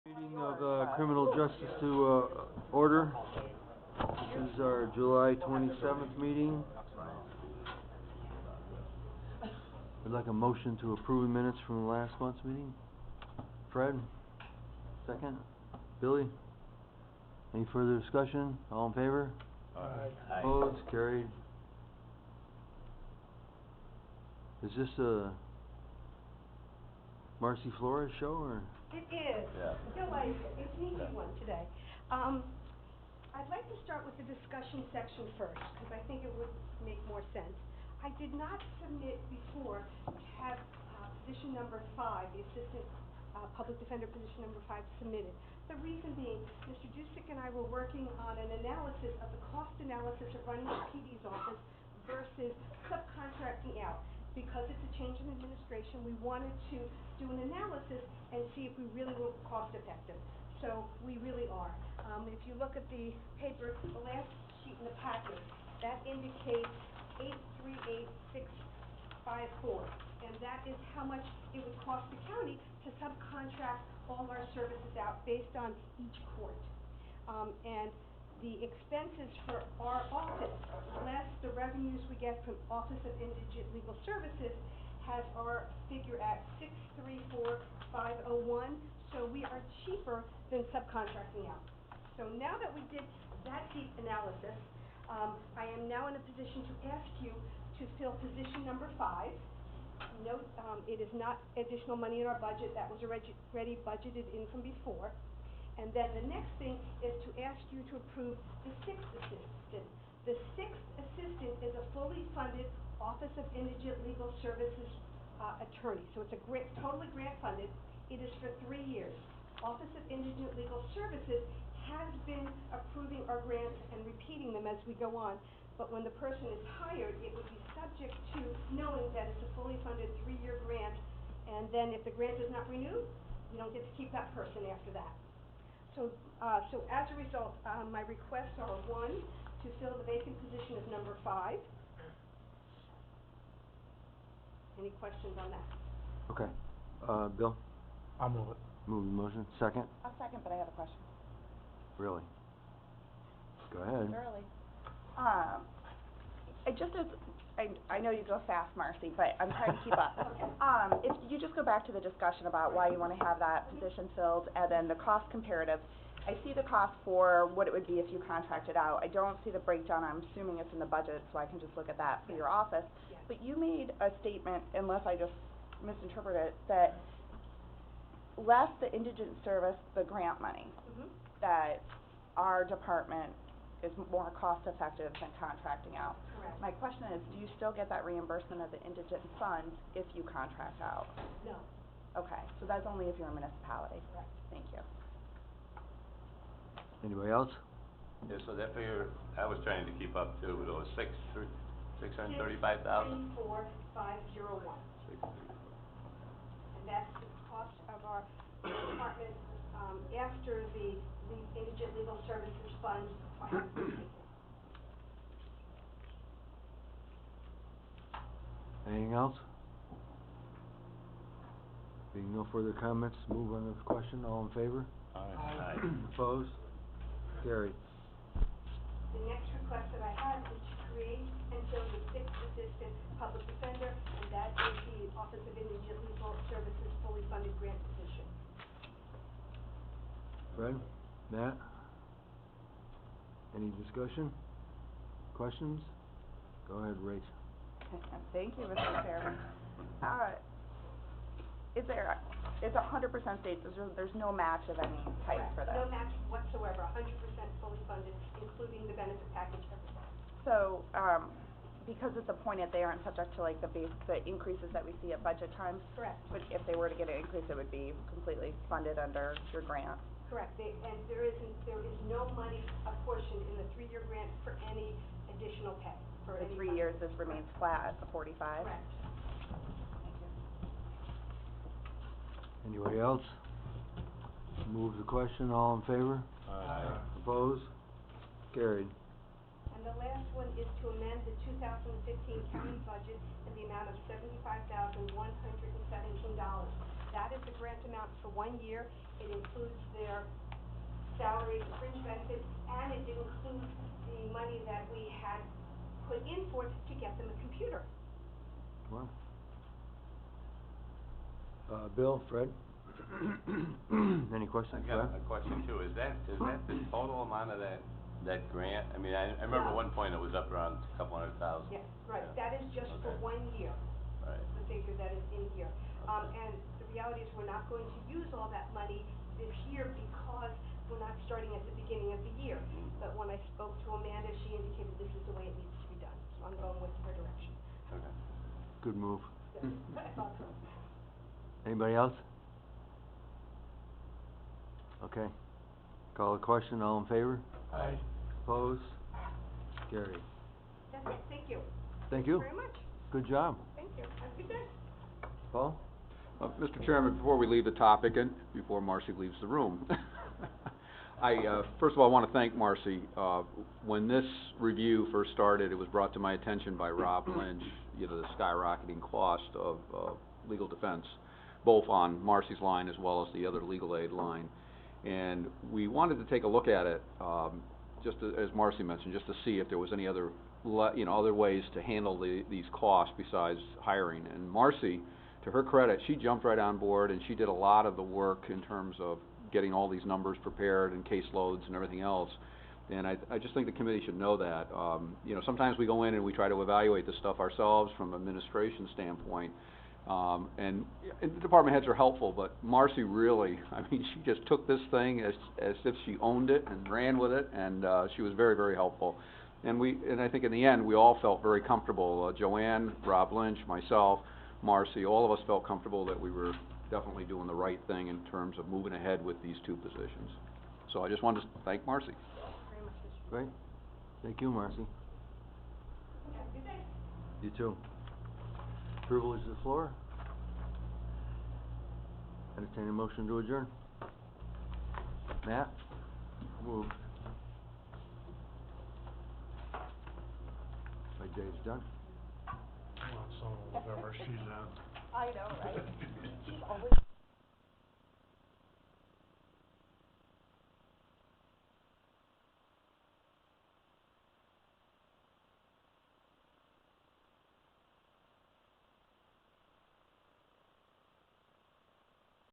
Meeting of Criminal Justice to order. This is our July 27th meeting. I'd like a motion to approve the minutes from last month's meeting. Fred, second. Billy? Any further discussion? All in favor? Aye. Opposed? Carried. Is this a Marcy Flores show, or? It is. Yeah. You're like, it's an easy one today. I'd like to start with the discussion section first, because I think it would make more sense. I did not submit before to have position number 5, the Assistant Public Defender position number 5 submitted. The reason being, Mr. Dusick and I were working on an analysis of the cost analysis of running the PD's office versus subcontracting out. Because it's a change in administration, we wanted to do an analysis and see if we really were cost effective. So we really are. If you look at the paper, the last sheet in the packet, that indicates 838,654, and that is how much it would cost the county to subcontract all our services out based on each court. And the expenses for our office, less the revenues we get from Office of Indigent Legal Services, has our figure at $634,501. So we are cheaper than subcontracting out. So now that we did that deep analysis, I am now in a position to ask you to fill position number 5. Note, it is not additional money in our budget. That was already budgeted in from before. And then the next thing is to ask you to approve the 6th assistant. The 6th assistant is a fully funded Office of Indigent Legal Services attorney. So it's a totally grant funded. It is for 3 years. Office of Indigent Legal Services has been approving our grants and repeating them as we go on. But when the person is hired, it would be subject to knowing that it's a fully funded 3-year grant. And then if the grant is not renewed, you don't get to keep that person after that. So as a result, my requests are 1, to fill the vacant position of number 5. Any questions on that? Okay. Bill? I'll move it. Move the motion. Second? I'll second, but I have a question. Really? Go ahead. Early. I know you go fast, Marcy, but I'm trying to keep up. If you just go back to the discussion about why you want to have that position filled, and then the cost comparative, I see the cost for what it would be if you contracted out. I don't see the breakdown. I'm assuming it's in the budget, so I can just look at that for your office. Yes. But you made a statement, unless I just misinterpreted it, that less the indigent service, the grant money, that our department is more cost effective than contracting out. Correct. My question is, do you still get that reimbursement of the indigent funds if you contract out? No. Okay, so that's only if you're a municipality. Correct. Thank you. Anybody else? Yeah, so that figure, I was trying to keep up to, it was $635,000? 634,501. And that's the cost of our department after the Indigent Legal Services Fund. Anything else? Being no further comments, move on to the question. All in favor? Aye. Opposed? Carried. The next request that I have is to create and fill the 6th Assistant Public Defender, and that is the Office of Indigent Legal Services fully funded grant position. Fred? Matt? Any discussion? Questions? Go ahead, Rach. Thank you, Mr. Chairman. It's 100% state, there's no match of any type for this? No match whatsoever, 100% fully funded, including the benefit package, everything. So, because it's appointed, they aren't subject to like the increases that we see at budget times? Correct. But if they were to get an increase, it would be completely funded under your grant? Correct. And there is no money apportioned in the 3-year grant for any additional pay. For The any 3 years, this remains flat at the 45? Correct. Thank you. Anybody else? Move the question. All in favor? Aye. Opposed? Carried. And the last one is to amend the 2015 county budget in the amount of $75,117. That is the grant amount for 1 year. It includes their salaries, fringe benefits, and it includes the money that we had put in for it to get them a computer. Wow. Bill, Fred? Any questions, I got Fred? a question too, is that the total amount of that grant? I mean, I remember No. one point it was up around a couple $100,000. Yes, right, Yeah. that is just for Okay. 1 year. Right. The figure that is in here. Okay. And the reality is we're not going to use all that money this year because we're not starting at the beginning of the year. Mhm. But when I spoke to Amanda, she indicated this is the way it needs to be done, so I'm going with her direction. Okay. Good move. Yes, I thought so. Anybody else? Okay. Call the question, all in favor? Aye. Opposed? Carried. That's it, thank you. Thank you. Very much, Good job. thank you, have a good day. Paul? Mr. Chairman, before we leave the topic and before Marcy leaves the room, first of all, I want to thank Marcy. When this review first started, it was brought to my attention by Rob Lynch, the skyrocketing cost of legal defense, both on Marcy's line as well as the other legal aid line. And we wanted to take a look at it, just as Marcy mentioned, just to see if there was any other, other ways to handle these costs besides hiring. And Marcy, to her credit, she jumped right on board and she did a lot of the work in terms of getting all these numbers prepared and caseloads and everything else. And I just think the committee should know that. Sometimes we go in and we try to evaluate this stuff ourselves from an administration standpoint. And the department heads are helpful, but Marcy really, she just took this thing as if she owned it and ran with it, and she was very, very helpful. And I think in the end, we all felt very comfortable. Joanne, Rob Lynch, myself, Marcy, all of us felt comfortable that we were definitely doing the right thing in terms of moving ahead with these two positions. So I just wanted to thank Marcy. Very much, Mr. Great. Thank you, Marcy. Have a good day. You too. Privilege of the floor. Entertain a motion to adjourn. Matt? Moved. My day's done. Well, so whatever she's at. I know, right? She's always